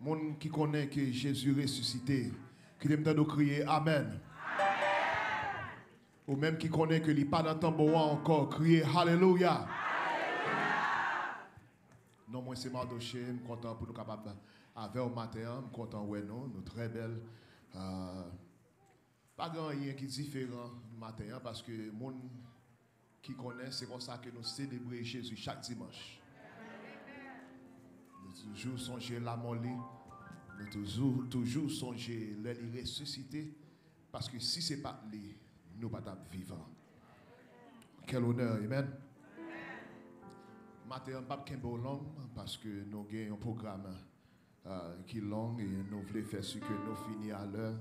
Monde qui connaît que Jésus ressuscité, qui aime de crier Amen. Ou même qui connaît que il pas dans tambour encore, crier Hallelujah. Non, moi c'est Mardoché, je suis content pour nous capables avec au matin, je suis content ouais non, nous très belles. Pas grand rien qui est différent le matin parce que les gens qui connaissent, c'est comme ça que nous célébrons Jésus chaque dimanche. Nous toujours songer la molly, nous toujours songer le ressuscité parce que si ce n'est pas lui, nous ne sommes pas vivants. Quel honneur, amen. Matin, on ne pas long parce que nous avons un programme qui est long et nous voulons faire ce que nous finissons à l'heure.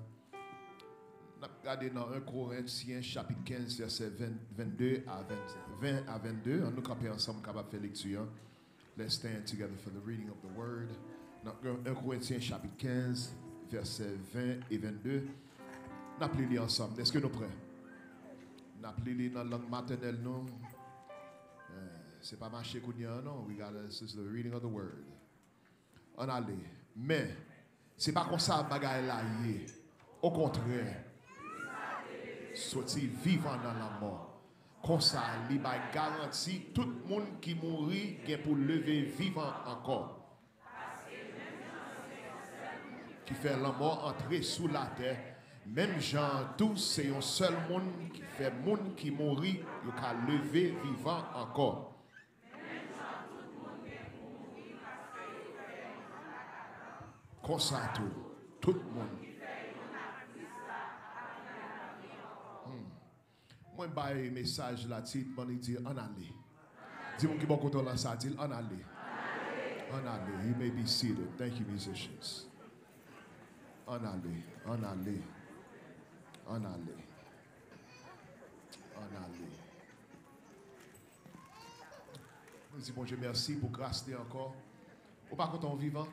Nous regardons dans 1 Corinthiens chapitre 15 verset 22 à 22. On nous camper ensemble capable de faire lecture. Let's stand together for the reading of the word. Dans 1 Corinthiens chapitre 15 verset 20 et 22. Nous appelons ensemble. Est-ce que nous sommes prêts? Nous appelons dans la langue maternelle non. C'est pas marché kounya non. We got this is the reading of the word. On allait. Mais c'est pas comme ça bagaille là yé. Au contraire. Sorti vivant dans la mort. Comme ça, il va garantir tout le monde qui mourit pour lever vivant encore. Qui fait la mort entrer sous la terre. Même Jean, tous c'est un seul monde qui fait monde qui mourit, il va lever vivant encore. Comme ça, tout le monde. Moi, je vais un message là, je vais dire en aller. Dis-moi qui va contrôler là, ça dit en aller. En aller. You may be seated. Thank you, musicians. En aller. En aller. En aller. En aller. Je dis bon Dieu, merci pour grâce encore. Ou pas content vivant?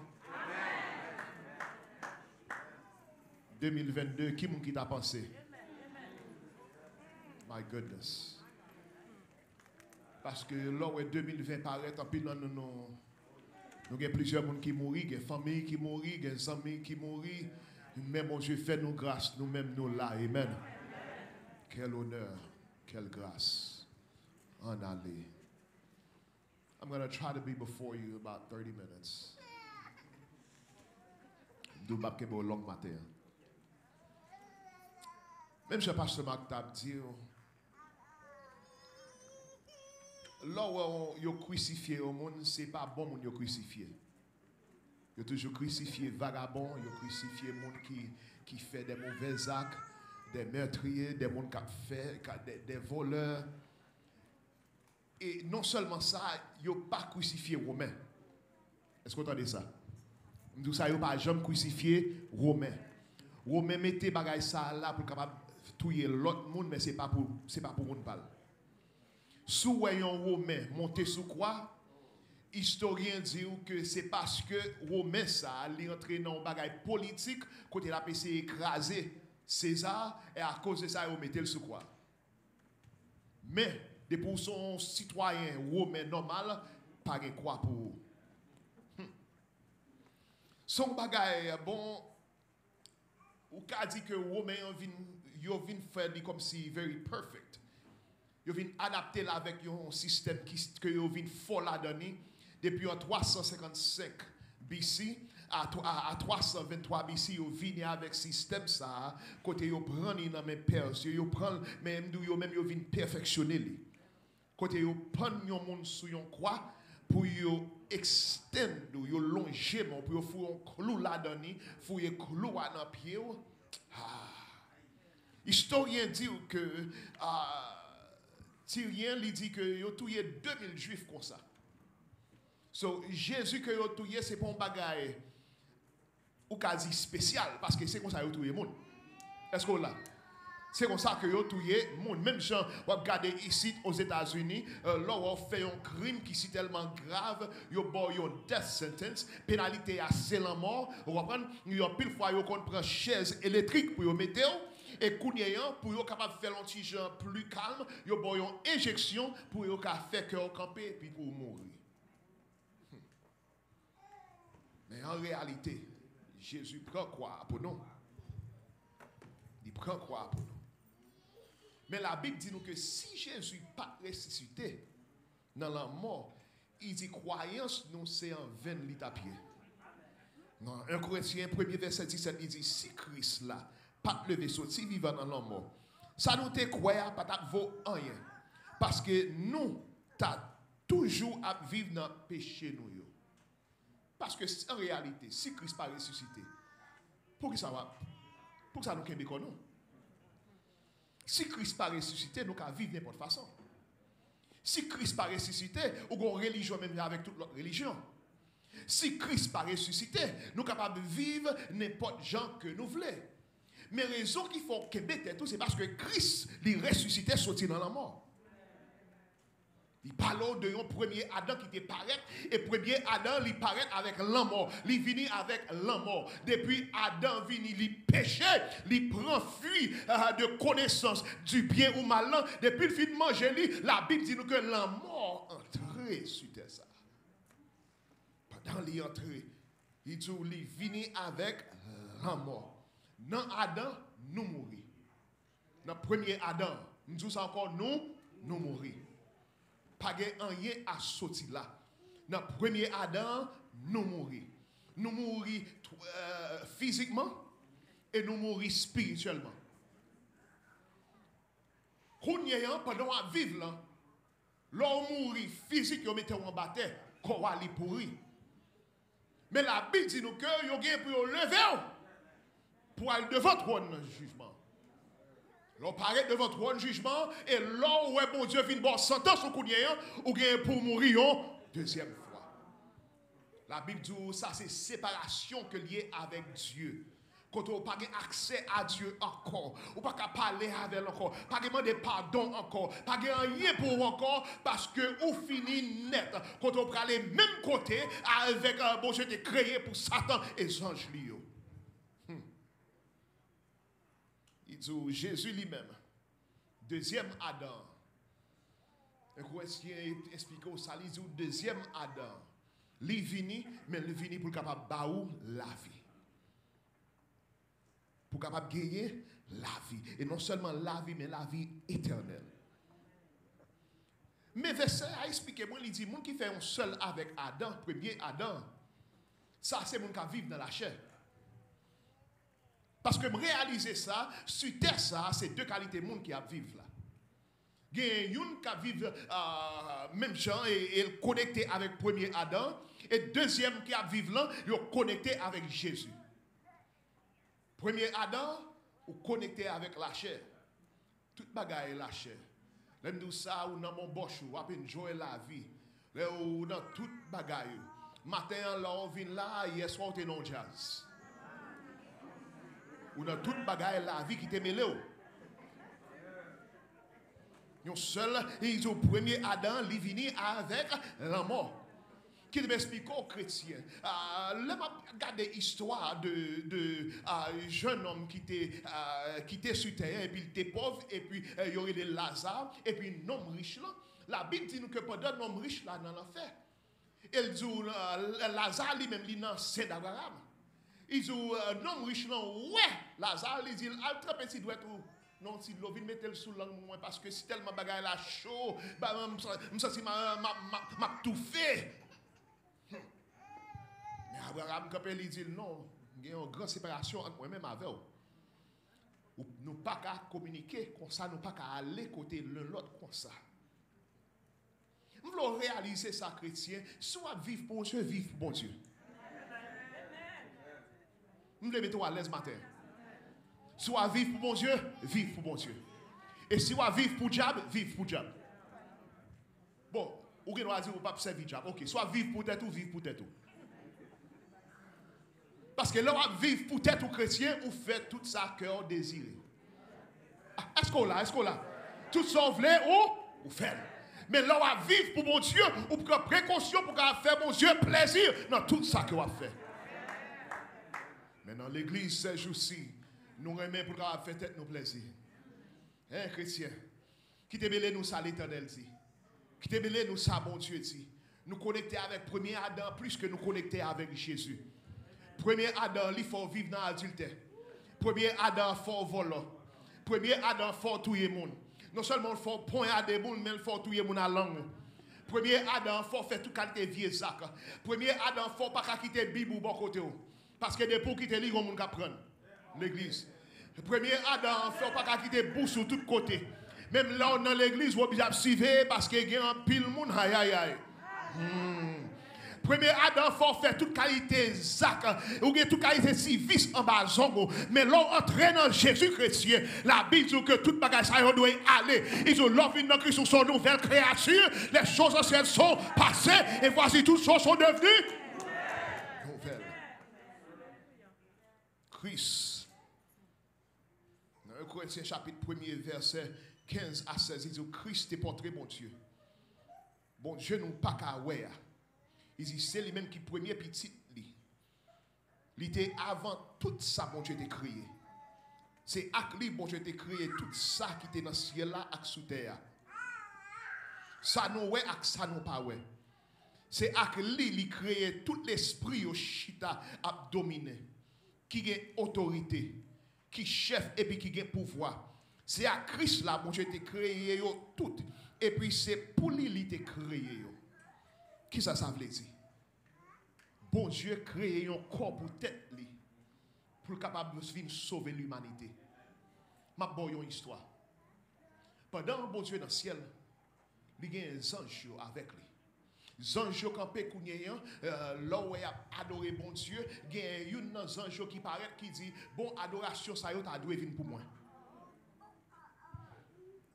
2022, qui t'a pensé? My goodness. Parce que là où 2020 paraît, tant pis, nous avons plusieurs personnes qui mourent, des familles qui mourent, des amis qui mourent. Mais mon Dieu, fait nous grâce, nous-mêmes nous là. Amen. Quel honneur, quelle grâce. En aller. I'm going to try to be before you about 30 minutes. Nous ne pouvons pas long matin. Même si pasteur Marc t'a dit, là où ils ont crucifié au monde, ce n'est pas bon monde ils ont crucifié. Ils ont toujours crucifié vagabonds, ils ont crucifié les gens qui fait des mauvais actes, des meurtriers, des gens qui fait des voleurs. Et non seulement ça, ils n'ont pas crucifié les Romains. Est-ce que vous entendez ça? Nous ça, ils n'ont pas jamais crucifié les Romains. Les Romains mettaient bagay ça là pour capable tuer l'autre monde, mais ce n'est pas pour monde parle. Sous voyons Romain monter sous quoi? Historiens disent que c'est parce que Romain ça est entré dans un bagage politique côté la PC écraser César et à cause de ça ils mettent le sous quoi. Mais pour son citoyen romain normal pas de quoi pour son bagage bon ou qu'a dit que Romain vient faire comme si very perfect. Ils viennent adapter avec un système que ils viennent fort la donner depuis en 355 BC à 323 BC ils viennent avec système ça côté ils prennent dans mes perses ils prennent même ils viennent perfectionner côté ils prennent un monde sur une croix pour ils extendre ils longer pour ils faire un clou la donner faut un clou dans pied historien dit que Tyrien lui dit que il a tué 2000 juifs comme ça. So Jésus que il a tué c'est pas un bagage ou quasi spécial parce que c'est comme ça il a tué monde. Est-ce que là c'est comme ça que il a tué monde. Même gens on regarder ici aux États-Unis là on fait un crime qui est tellement grave, il y a une death sentence, pénalité assez la mort. Vous comprenez? Il y a pile fois il prend chaise électrique pour mettre et Kounyayan, pour être capable de faire un petit gens plus calme, ils ont une injection pour faire cœur camper et puis pour mourir. Mais en réalité, Jésus prend quoi pour nous? Il prend quoi pour nous? Mais la Bible dit nous que si Jésus n'a pas ressuscité dans la mort, il dit croyance nous c'est en vain l'état pied. Dans 1 Corinthiens 1er verset 17, il dit si Christ là, pas levé sorti vivant dans la mort, ça nous te croire pas vaut rien. Parce que nous, t'as toujours à vivre dans le péché nous. Parce que en réalité, si Christ pas ressuscité, pour que ça va, pour que ça nous kembe nous. Si Christ pas ressuscité, nous allons vivre n'importe façon. Si Christ pas ressuscité, ou une religion même avec toute l'autre religion. Si Christ pas ressuscité, nous sommes capables de vivre n'importe gens que nous voulons. Mais la raison qu'il faut que tout, c'est parce que Christ, il ressuscité, sorti dans la mort. Il parle de un premier Adam qui était paraît, et premier Adam, il paraît avec la mort. Il vient avec la mort. Depuis Adam vient, il péché, il prend fuit de connaissance du bien ou mal. Depuis le fin de manger, la Bible dit nous que la mort entrée sur terre. Pendant l'entrée, il dit il vient avec la mort. Dans Adam, nous mourons. Dans le premier Adam, nous disons encore nous mourons. Pas de rien à sortir là. Dans le premier Adam, nous mourons. Nous mourons physiquement et nous mourons spirituellement. Pendant à vivre là, l'homme mourit physique, il mettait en bataille, qu'on va aller pourrir. Mais la Bible dit nous que il y a pour lever pour aller devant le trône de jugement. L'on paraît devant le trône de jugement et là où bon Dieu vient bon sentence au coudien ou bien pour mourir deuxième fois. La Bible dit ça c'est séparation que lié avec Dieu. Quand on n'a pas accès à Dieu encore, ou pas qu'à parler avec lui encore, pas demander pardon encore, pas rien pour encore, parce que on finit net. Quand on prend les mêmes côtés avec un bon Dieu qui est créé pour Satan et les anges liés. Il dit Jésus lui-même, deuxième Adam. Un Chrétien explique ça, il dit deuxième Adam. Il vini, mais il vini pour capable baou la vie. Pour capable gagner la vie. Et non seulement la vie, mais la vie éternelle. Mais verset a expliqué, moi, il dit, moun qui fait un seul avec Adam, premier Adam, ça c'est moun qui vivent dans la chair. Parce que me réaliser ça, sur terre, ça, c'est deux qualités de monde qui vivent là. Il y a une qui vivent même gens et connecté avec premier Adam, et deuxième qui vivent là, ils sont connectés avec Jésus. Premier Adam, ou connecté avec la chair. Toute bagaille est la chair. Même nous ça, ou dans mon boche, ou après jouer la vie. Ou dans toute bagaille. Matin, là, on vient là, hier soir, on est dans jazz. Ou dans toute bagaille la vie qui t'est mêlée. Yon seul, ils ont premier Adam, il vini avec la mort. Qui m'explique aux chrétiens. Là, je regarde l'histoire de jeune homme qui était sur terre, et puis il était pauvre, et puis il y aurait des Lazare, et puis un homme riche là. La Bible dit nous que pendant l'homme riche là dans l'enfer, il dit Lazare lui-même, il est dans Saint d'Abraham. Il dit un homme riche là, ouais, Lazare, il dit, il très petit doit être où? Non, si l'eau vient mettre sous langue moins parce que si tellement bagaille là chaud, bah me senti m'a tout fait. Mais Abraham quand il dit non, il y a une grande séparation entre moi-même avec vous. Nous pas qu'à communiquer comme ça, nous pas qu'à aller côté l'un l'autre comme ça. Nous voulons réaliser ça chrétien, soit vivre pour Dieu, vivre pour bon Dieu. Nous les mettons à l'aise matin. Soit vivre pour bon Dieu, vivre pour bon Dieu. Et si on vivre pour diable, vivre pour diable. Bon, ou qu'on va dire ou pas servir diable. OK, soit vivre pour tête ou vivre pour tête. Parce que là on vivre pour tête ou chrétien, ou fait tout ça cœur désiré. Est-ce qu'on l'a? Est-ce qu'on l'a? Tout ça vous voulez ou fait. Mais là on vivre pour bon Dieu, ou pour précaution pour faire bon Dieu plaisir dans tout ça que on fait. Mais dans l'église ces jours-ci, nous remettons pour faire tête nos plaisirs. Hein, chrétien? Qui te mêlé nous ça l'éternel dit. Qui te mêlé nous ça bon Dieu dit. Nous connecter avec premier Adam plus que nous connecter avec Jésus. Premier Adam, il faut vivre dans l'adultère. Premier Adam, il faut voler. Premier Adam, il faut tuer les gens. Non seulement il faut point à des gens, mais il faut tuer les gens à la langue. Premier Adam, il faut faire tout qualité vieux sac. Premier Adam, il ne faut pas quitter la Bible ou bon côté. Parce que des pour quitter les gens qui prennent l'église. Premier Adam, il ne faut pas quitter la bouche sur tous côtés. Même là, dans l'église, vous avez suivre parce qu'il y a un pile de monde. Aïe, aïe, aïe. Premier Adam, il faut faire toute qualité zac, ou toute qualité civis en bas zongo. Mais l'on entre dans Jésus-Christ, la Bible dit que toute bagage ça doit aller. Ils ont l'offre dans Christ son nouvelle créature. Les choses anciennes sont passées et voici toutes choses sont devenues nouvelles. Christ. Dans 1 Corinthiens chapitre 1er verset 15 à 16, il dit Christ est porté bon Dieu. Bon Dieu nous pas qu'à ouais. Il dit, c'est lui-même qui premier petit. Il était avant tout ça, bon Dieu t'a créé. C'est avec lui, bon Dieu t'a créé tout ça qui était dans le ciel là, et sous terre. Ça nous ouais, et ça nous pas ouais. C'est avec lui, il crée tout l'esprit au chita à dominer, qui a autorité, qui chef et puis qui a pouvoir. C'est à Christ là, bon Dieu t'a créé tout. Et puis c'est pour lui, il t'a créé. Qui ça veut dire? Bon Dieu crée un corps pour tête li, pour capable de venir sauver l'humanité. Ma bonne une histoire. Pendant bon Dieu dans le ciel, il y a des anges avec lui. Les anges campés là où il a adoré bon Dieu, il y a une des anges qui paraît qui dit bon adoration ça y a dû venir pour moi.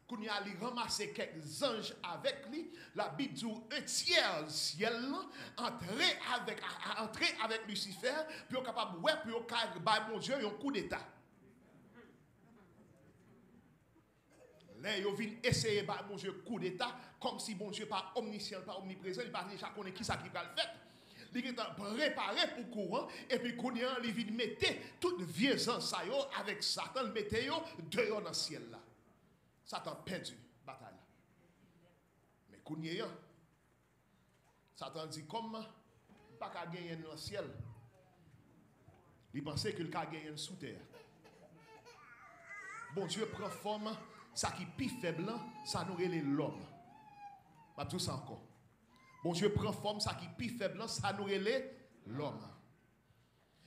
Quand il a ramassé quelques anges avec lui, la Bible dit un tiers ciel entrer avec Lucifer, puis on est capable ouais, puis on est mon Dieu un coup d'état. Là, ils viennent essayer de mon Dieu coup d'état, comme si mon Dieu pas omniscient, pas omniprésent, il pas déjà connaît qui ça qui va le faire. Il est préparé pour courant, et puis quand il vient mettre toutes vieux anges avec Satan, il mettait dehors dans le ciel là. Satan perdu la bataille. Mais Kounia, Satan dit comme pas qu'à gagner dans le ciel. Il pensait qu'il a gagné sous terre. Bon Dieu prend forme, ça qui est plus faible, ça nous relève l'homme. Pas tout ça encore. Bon Dieu prend forme, ça qui est plus faible, ça nous relève l'homme.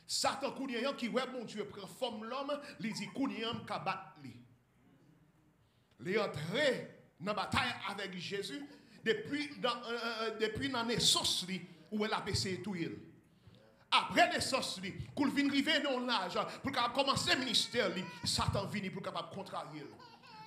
Satan Kounia qui ouais bon Dieu prend forme l'homme, il dit Kounia m'a battre lui. Il est entré dans la bataille avec Jésus depuis la naissance où elle a passé tout. Après la naissance, pour venir arriver dans l'âge, pour commencer le ministère, Satan vient pour capable contrarier.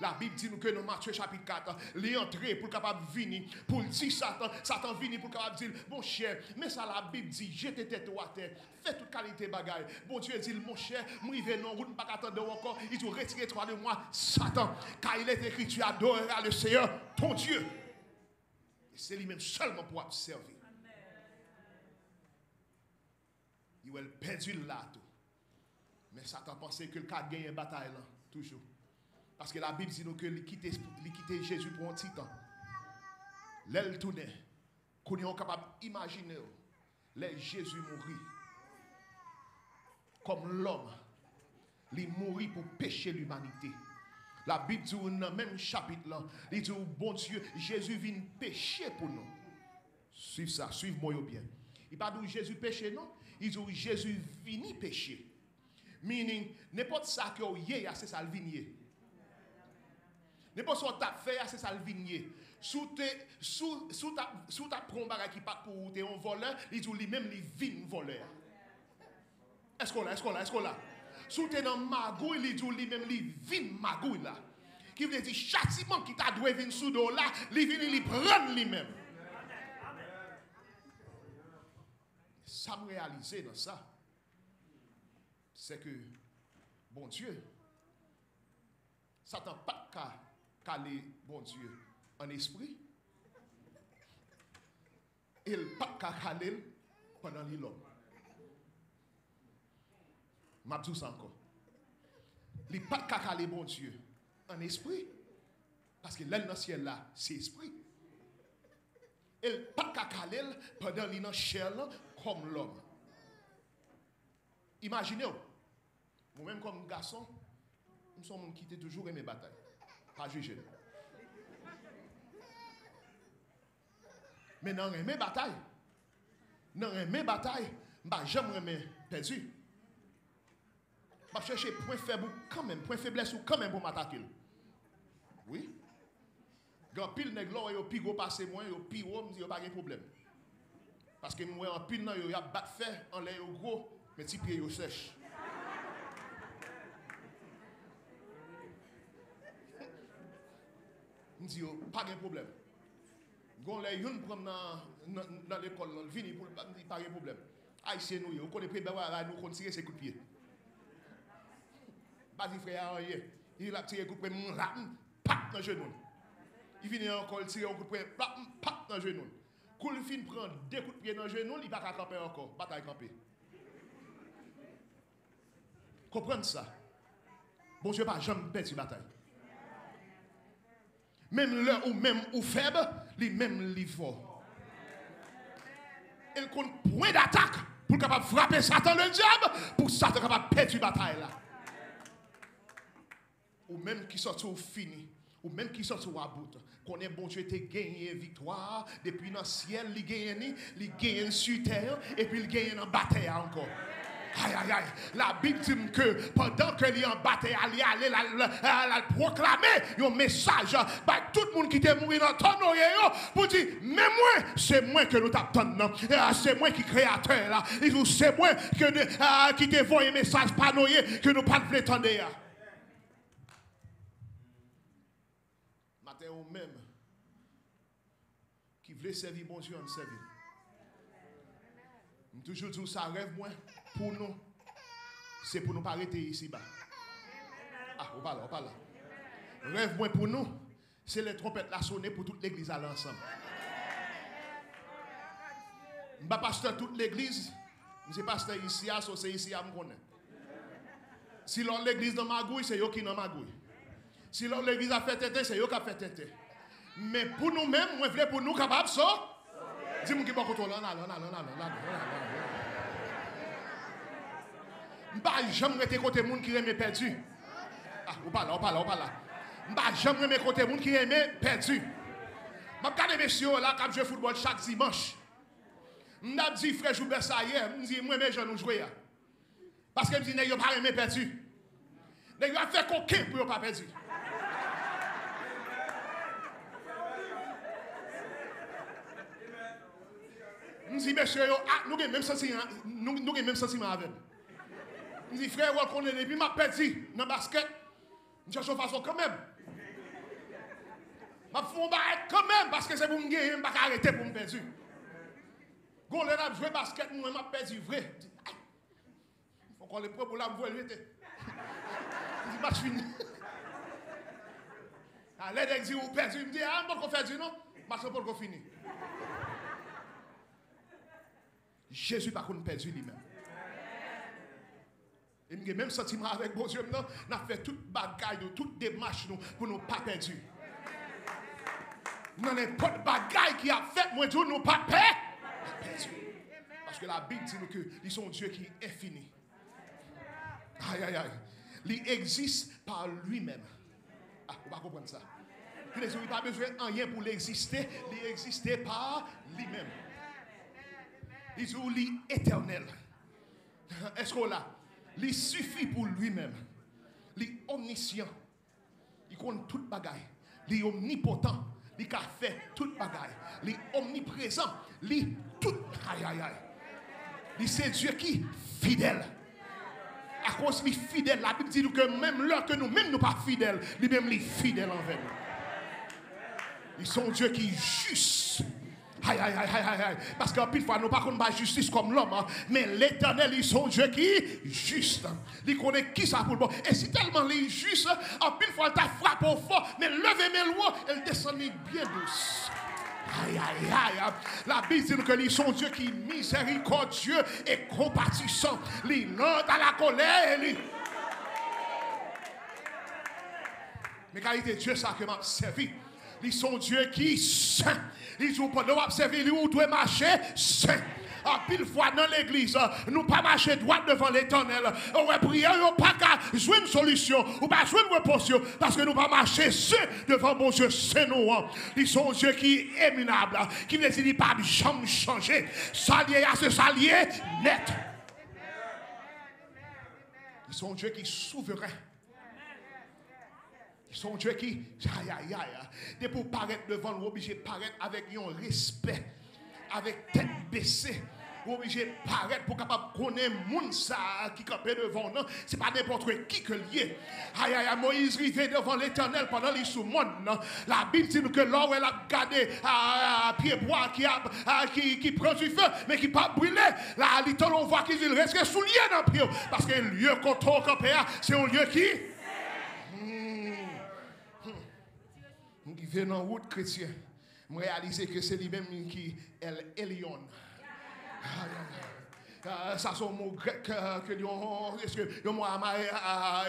La Bible dit que dans Matthieu chapitre 4, il est entré pour capable venir, pour dire Satan vient pour capable dire, mon cher, mais ça la Bible dit, jetez tête à terre, fais toute qualité de bagaille. Bon Dieu dit, mon cher, moi je vais non, vous ne pas attendre encore, il dit, retirez-toi de moi, Satan, car il est écrit, tu adoreras le Seigneur, ton Dieu. Et c'est lui-même seulement pour observer. Il a perdu là tout. Mais Satan pensait que le cas gagne une bataille là, toujours. Parce que la Bible dit nous que il quittait Jésus pour un petit temps. L'aile tournait. Qu'on est capable d'imaginer les Jésus mourit. Comme l'homme. Il mourit pour pécher l'humanité. La Bible dit dans le même chapitre là, il dit bon Dieu, Jésus vient pécher pour nous. Suivez ça, suivez-moi bien. Il pas dit Jésus péché non, il dit Jésus vient pécher. Meaning n'importe ça que vous avez, c'est ça le vigné. N'importe ce que tu as fait, c'est ça le vigné. Sous ta prend bagage qui pas pour te un voleur, il dit lui-même il vient voleur. Est-ce qu'on là? Sous tu es dans magouille, il dit lui-même il vient magouille là. Qui veut dire châtiment qui t'a dû venir sous dos là, il vient il prend lui-même. Ça me réaliser dans ça. C'est que bon Dieu, Satan pas qu'à caler bon Dieu en esprit, il pas qu'à caler pendant l'homme. Je dis ça encore. Il pas qu'à caler bon Dieu en esprit, parce que l'aile dans le ciel là, c'est esprit. Il pas qu'à caler pendant l'chair comme l'homme. Imaginez, moi-même comme garçon, nous sommes qui toujours aimé bataille. Pas juger. Mais dans mes batailles, je jamais perdu. Je chercher point faible quand même, point faiblesse quand même pour m'attaquer. Oui. Quand pile nèg là yo pi gros passer moi, yo pi haut, me dit pas de problème. Parce que moi en pile nan yo y a bat fait en l'air gros, mais ti pied yo sèche. Me dit pas de problème. Gon les yon prend dans l'école là, vini pour me dit pas de problème. Haïtien nous yo connaît préparer nous kon tirer ses coups de pied. Vas-y frère rien. Il a tiré coup de pied pat dans genou. Il vient encore tirer un coup de pied pat dans genou. Quand il fin prend deux coups de pied dans genou, il va pas camper encore, bataille camper. Comprenez ça. Bon Dieu pas jamais perdre bataille. Même l'heure ou même ou faible, lui même li fort. Il compte point d'attaque pour capable frapper Satan le diable pour Satan capable perdre la bataille là. Ou même qui sortent au fini, ou même qui sortent au bout, qu'on est bon Dieu te gagné victoire, depuis dans le ciel, il gagne sur terre, et puis il gagne en bataille encore. Aïe, aïe, aïe. La Bible dit que pendant que il est en bataille, il allait la proclamer un message par tout le monde qui était mort dans ton oreille pour dire, mais moi, c'est moi que nous t'attendons. C'est moi qui créateur là. C'est moi qui te voit un message par nous que nous pas de prétendre. Matin ou même qui voulait servir bon Dieu en servir. Je toujours dis ça rêve moi pour nous. C'est pour nous pas arrêter ici bas. Ah, on parle là. Rêve moi pour nous, c'est les trompettes la sonner pour toute l'église à l'ensemble. Je ne suis pas pasteur toute l'église, je suis pasteur ici, c'est ici à me connaître. Si l'on l'église dans Magouille, c'est eux qui dans Magouille. Si l'on l'église a fait tête, c'est eux qui a fait tête. Mais pour nous-mêmes, moi, je veux pour nous capables de ça. Dis-moi qui va contrôler. Je ne jamais été côté monde qui aime perdu. Ah, on parle là. Je ne jamais côté monde qui aime perdu. Je regarde messieurs là quand je joue football chaque dimanche. Je dis frère Joubert ça hier, je dis moi mes jeunes nous jouer. Parce que je dis n'ayez pas aimé perdu. N'ayez pas fait coquin pour pas perdu. Je dis messieurs nous avons même sentiment avec. Je dis frère, on est depuis ma perdu dans le basket. Je cherche une façon quand même. Je fais quand même parce que c'est pour me gagner, je ne vais pas arrêter pour me perdre. Quand on a joué basket, je m'a perdu vrai. Il faut qu'on les prenne pour la voir. Je dis, match fini. L'aide dit, vous perdu. Je me dis, ah, on va faire non? Match pour qu'on finisse. Jésus pas qu'on perdu lui-même. Et nous avons même sentiment avec bon Dieu, nous avons fait toute bagaille, toute démarche pour nous pas perdre. Nous n'avons pas de bagaille qui a fait, moi, nous ne pas perdre. Parce que la Bible dit que ils sont Dieu qui est infini. Aïe, aïe, aïe. Il existe par lui-même. Ah, on va comprendre ça. Il n'a pas besoin de rien pour l'exister, il existe par lui-même. Il est éternel. Est-ce qu'on l'a? Il suffit pour lui-même. Il est omniscient. Il connaît toute bagaille. Il est omnipotent. Il a fait toute bagaille. Il est omniprésent. Il est tout. Aïe, aïe, aïe. Il c'est Dieu qui est fidèle. À cause de fidèle, la Bible dit que même là que nous-mêmes nous pas fidèles, lui-même il est fidèle envers nous. Ils sont Dieu qui est juste. Aïe, aïe, aïe, aïe, aïe. Parce qu'en pile fois, nous ne parlons pas de justice comme l'homme. Hein. Mais l'éternel, ils sont Dieu qui est juste. Il connaît qui ça pour le bon. Et si tellement il est juste, en pile fois, il t'a frappé au fort. Mais levez mes lois, elle descend bien douce. Aïe, aïe, aïe. La Bible dit que ils sont Dieu qui est miséricordieux et compatissant. Il lente à la colère. Mais qualité Dieu, ça que m'a servi. Ils sont Dieu qui est saint. Ils sont pas de observer où doit marcher saint. Pile fois dans l'église, nous pas marcher droit devant l'éternel. On va prier, on pas qu'à jouer une solution, ou pas jouer une réponse, parce que nous pas marcher devant mon Dieu, c'est nous. Ils sont Dieu qui est minable, qui ne dit pas jamais changer. S'allier à ce s'allier net. Ils sont Dieu qui est souverain. Ils sont Dieu qui, dès pour paraître devant nous, obligé de paraître avec un respect, avec tête baissée. Obligé de paraître pour capable connaître monde ça qui campait devant nous. C'est pas n'importe qui que lié. Moïse arrivait devant l'Éternel pendant les sous-mondes. La Bible dit que l'or elle a gardé à pied bois qui prend du feu mais qui pas brûlé. Là on voit qu'il reste soulié dans le pied parce que le lieu qu'on trouve campé c'est un lieu qui qui vient dans route chrétien. Je réalise que c'est lui-même qui est Elion. Ça c'est un mot grec que le mot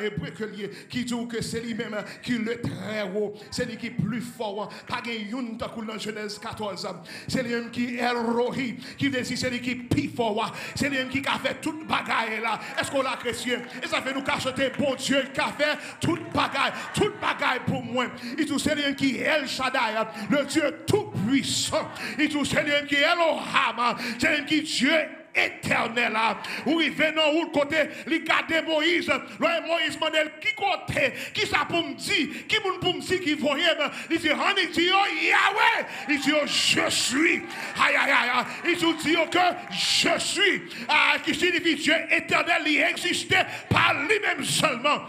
hébreu qui dit que c'est lui-même qui est le très haut, c'est lui qui est plus fort. Pas une dans Genèse 14. C'est lui-même qui est Elohim, qui veut dire c'est lui qui est plus fort. C'est lui-même qui a fait toute bagaille là. Est-ce qu'on l'a chrétien? Et ça fait nous cacheter bon Dieu qui a fait toute bagaille pour moi. Il dit c'est lui-même qui est El Shaddai, le Dieu tout puissant. Il dit c'est lui-même qui est Elohim, c'est lui-même qui est Dieu éternel. Où il vient dans le côté, il garde Moïse. Moïse m'a dit qui côté, qui ça pour me dire, qui pour me dire qui voyait, il dit, il dit, Yahweh, il dit, je suis. Il dit que je suis. Qui signifie Dieu éternel, il existait par lui-même seulement.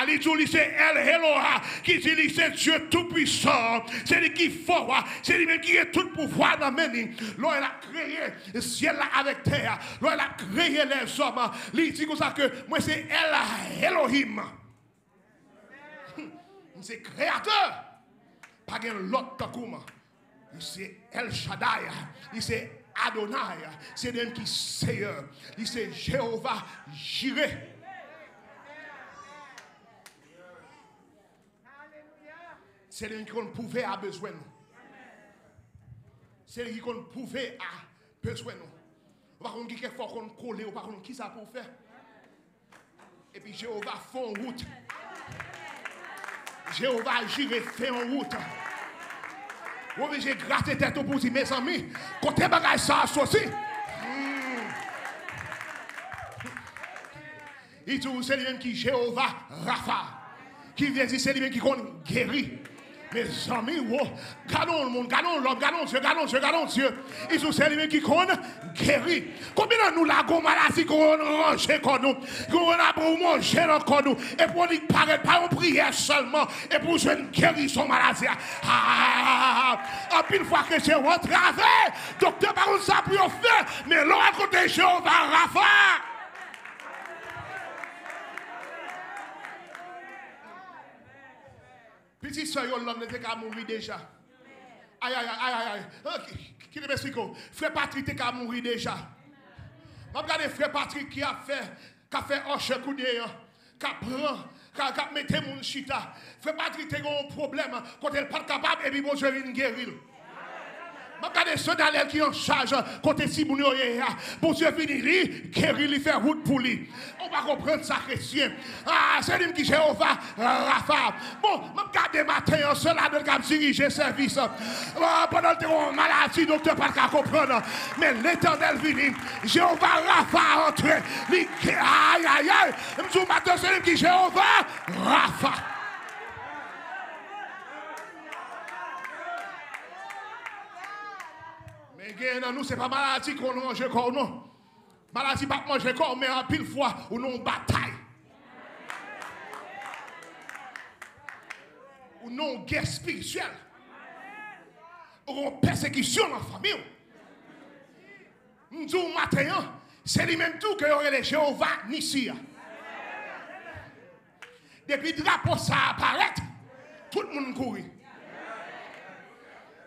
Il dit, c'est El Eloha, qui dit, c'est Dieu tout-puissant. C'est lui qui est fort, c'est lui-même qui est tout pouvoir dans mes mains. Là, il a créé le ciel avec terre. Là, il a créé les hommes. Il dit comme ça que moi, c'est Elohim. C'est créateur. Pas l'autre comme. C'est El Shaddai. C'est Adonai. C'est lui qui Seigneur. C'est Jéhovah Jireh. C'est lui qui pouvait à besoin. C'est lui qui pouvait à besoin. Par contre, qui est fort qu'on colle, ou par contre, qui ça pour faire? Et puis Jéhovah fait en route. Jéhovah Jireh fait en route. Oui, j'ai gratté tête pour dire, mes amis, côté bagage ça aussi. Il dit, c'est lui-même qui Jéhovah Rapha. Qui vient dire, c'est lui-même qui guérit. Mes amis, gardons le monde, gardons l'homme, gardons Dieu. Ils sont ceux qui connaissent guéri. Combien de nous l'avons maladie qu'on range comme nous, qu'on a pour manger encore nous, et pour nous paraître pas en prière seulement, et pour jouer une guérison maladie. En pile fois que j'ai rentré, docteur par contre ça pour faire, mais l'on a côté Jéhovah Rapha. Petit soeur, l'homme n'était qu'à mourir déjà. Aïe. Qui te m'explique? Frère Patrick était qu'à mourir déjà. Je regarde frère Patrick qui a fait hoche coudé, qui a mis mon chita. Frère Patrick a un problème quand elle n'est pas capable et puis bon Dieu vient guérir. Regardez ceux Daniel qui en charge côté Simounio. Bon Dieu finit lui, guérir, lui faire route pour lui. On va comprendre ça, chrétien. C'est lui qui Jéhovah Rapha. Bon, regardez matin, cela de cap diriger service. Pendant le temps, maladie, docteur pas qu'à comprendre. Mais l'éternel vini, Jéhovah Rapha entre. Aïe. Je dis matin, c'est lui qui Jéhovah Rapha. Nous, ce n'est pas maladie qu'on mange corps, non. Maladie pas manger corps, mais en pile fois, ou non bataille. Ou non guerre spirituelle. Ou persécution dans la famille. Nous disons matin, c'est lui-même tout que y aurait les Jéhovah Nissi. Depuis le drapeau ça apparaît, tout le monde court.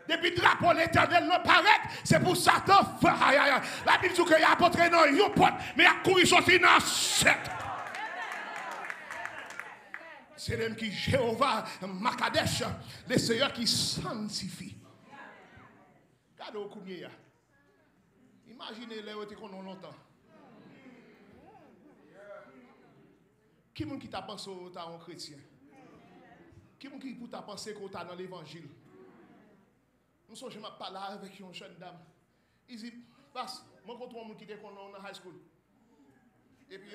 Depuis le drapeau l'éternel ne paraît, c'est pour Satan. La Bible dit qu'il y a apporté dans une porte, mais il a couru sorti dans 7. C'est l'homme qui Jéhovah Makadesh, le Seigneur qui sanctifie. Regardez au combien. Imaginez les où qu'on longtemps. Qui est-ce qui t'a pensé que tu es un chrétien? Qui est-ce qui t'a pensé que tu es dans l'évangile? Nous sommes jamais parlé avec une jeune dame. Il dit, passe, moi je rencontre un qui était dans high school. Et puis,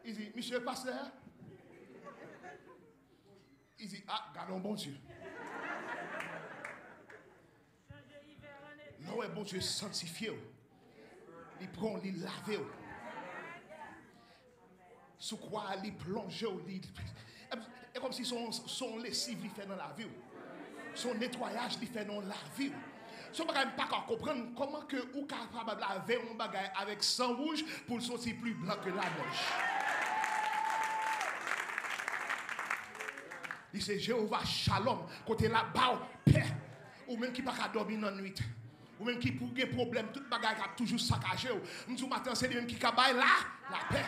il dit, monsieur pasteur. Il dit, ah, gardons bon Dieu. Non, bon Dieu sanctifié. Il prend, il lave. Sous quoi il plonge. Et comme si son lessive il fait dans la vie. Son nettoyage il fait dans la vie. Si on ne peut pas comprendre comment que vous êtes capable de laver un bagage avec sang rouge pour sortir plus blanc que la neige. Il c'est Jéhovah Shalom, côté là-bas, paix. Ou même qui ne peut pas dormir dans la nuit. Ou même qui pour des problèmes, tout bagage a toujours saccagé. Nous matin c'est lui-même qui cabaye là, la paix.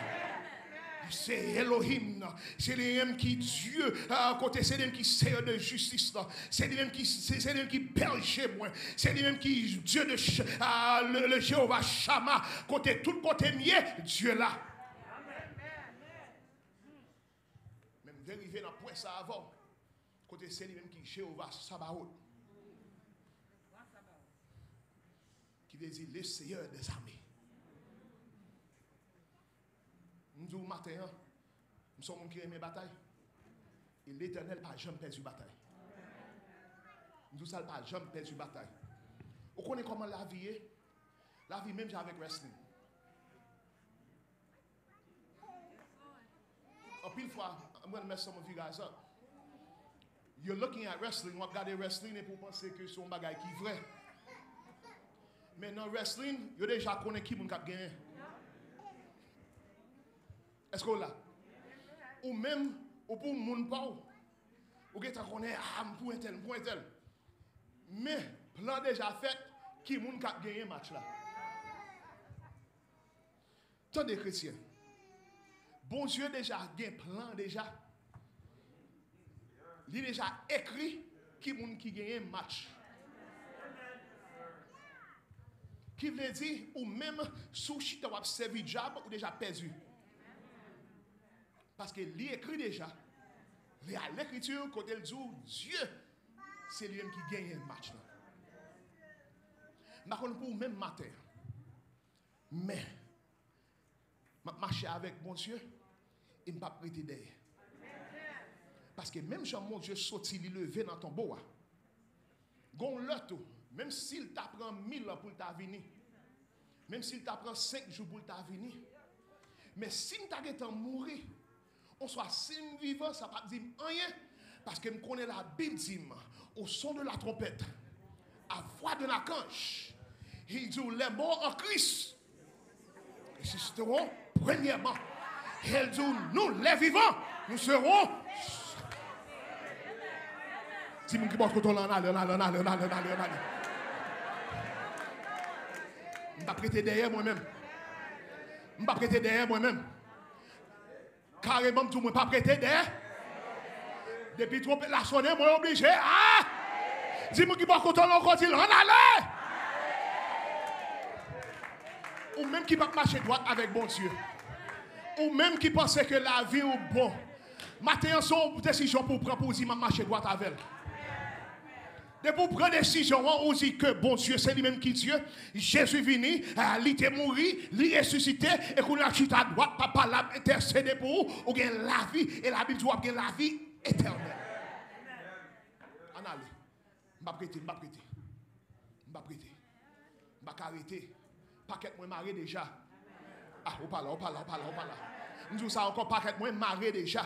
C'est Elohim, c'est lui-même qui Dieu, côté c'est lui-même qui sert de justice, c'est lui-même qui berger moi, c'est lui-même qui Dieu de le Jéhovah Shama, côté tout côté mieux, Dieu là. Même dérivé dans le point ça avant, côté c'est lui-même qui Jéhovah Sabaoth. Qui veut dire le Seigneur des armées. Nous disons matin, nous sommes qui aiment la bataille. Et l'Éternel n'a jamais perdu la bataille. Nous disons ça n'a jamais perdu la bataille. Vous connaissez comment la vie est? La vie même avec wrestling. En pile fois, I'm going to mess some of you guys up. You're looking at wrestling, vous regardez wrestling et vous pensez que c'est un bagage qui est vrai. Mais dans wrestling, vous déjà connaissez qui vous a gagné. Est-ce que là? Ou même, ou pour moun pa ou connaît, pour un tel. Mais, plan déjà fait, qui moun ka gagné match là? Tant de chrétiens. Bon Dieu déjà gagné plan déjà. Il déjà écrit qui moun qui gagné match. Qui veut dire, ou même, sous chita ou servi job, ou déjà perdu. Parce que lui écrit déjà, il a l'écriture, quand il dit Dieu, c'est lui qui gagne le match. Je ne sais pas pour même matin. Mais, je marche avec mon Dieu et je ne vais pas prêter derrière. Parce que même si mon Dieu sorti, il levé dans ton bois, même s'il t'apprend 1000 ans pour ta venir, même s'il t'apprend 5 jours pour ta venir, mais si tu as mourir, on soit signe vivant, ça ne va pas dire rien. Parce que je connais la Bible dit, au son de la trompette, à voix de l'archange, il dit les morts en Christ résisteront premièrement. Il dit nous, les vivants, nous serons. Si vous qui porte qu'on en a, je ne vais pas prêter derrière moi-même. Je ne vais pas prêter derrière moi-même. Carrément, tout le monde pas prêté derrière. Depuis trop la sonner, moi obligé. Ah! Dis-moi qui va content encore, il en allait. Ou même qui va marcher droit avec bon Dieu. Ou même qui pensait que la vie est bon. Maintenant, son décision pour prendre pour dire marcher droit avec elle. De pour prendre décision, on dit que bon Dieu, c'est lui-même qui Dieu. Jésus est venu, il est mort, il est ressuscité, et qu'on a chuté à droite, papa l'a intercédé pour vous, ou bien la vie, et la Bible dit qu'il y a la vie éternelle. En allez, je ne vais pas prêter, je ne vais pas prêter. Je ne vais pas prêter. Je ne vais pas arrêter. Paquet moi maré déjà. Ah, on parle. Nous disons ça encore, paquet moi maré déjà.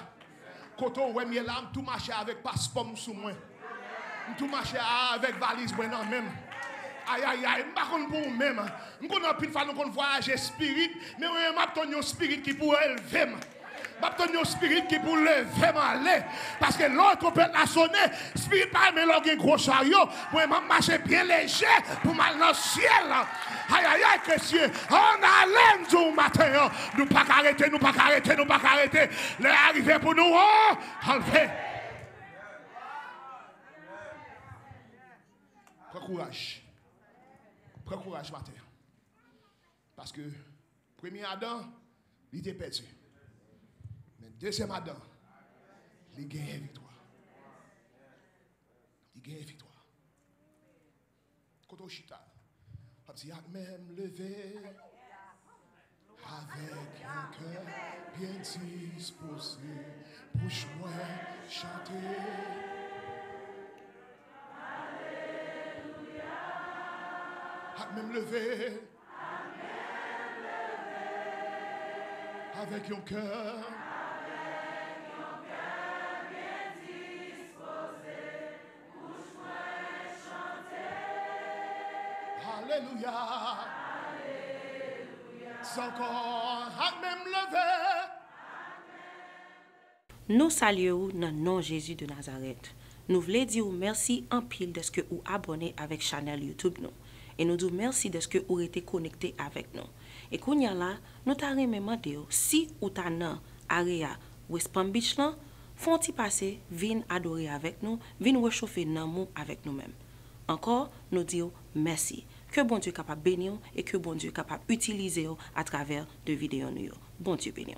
Quand on voit mes larmes, tout marcher avec passeport sous moi. Tout marcher avec valise moi même. Aïe, pas pour même. Nous connaissons plus de fois nous voyager spirit, mais on m'a donné un spirit qui pour élever. M'a donné un spirit qui pour lever aller parce que l'autre peut la sonner, spirit pas mais un gros chariot, moi m'a marcher bien léger pour mal dans le ciel. Aïe, chrétien, on allait nous matin, nous pas arrêter. Le arrivé pour nous, enlever. courage. Prends courage, matin. Parce que premier Adam, il était perdu. Mais deuxième Adam, il gagne victoire. Il gagne victoire. Quand on chita, on dit, même levé, avec un cœur bien disposé, bouche-moi chanter. Même levé, avec un cœur bien disposé, bouche-moi chanter. Alléluia. C'est encore, même levé. Nous saluons dans le nom de Jésus de Nazareth. Nous voulons dire merci en pile de ce que vous abonnez avec chaîne YouTube nous. Et nous disons merci de ce que vous été connecté avec nous. Et qu'on y a là, nous t'avons demandé si vous êtes dans l'area West Palm Beach là, font-y passer, viens adorer avec nous, viens réchauffer nous avec nous-mêmes. Encore, nous disons merci. Que bon Dieu capable de bénir et que bon Dieu capable d'utiliser à travers de vidéos nous. Bon Dieu bénir.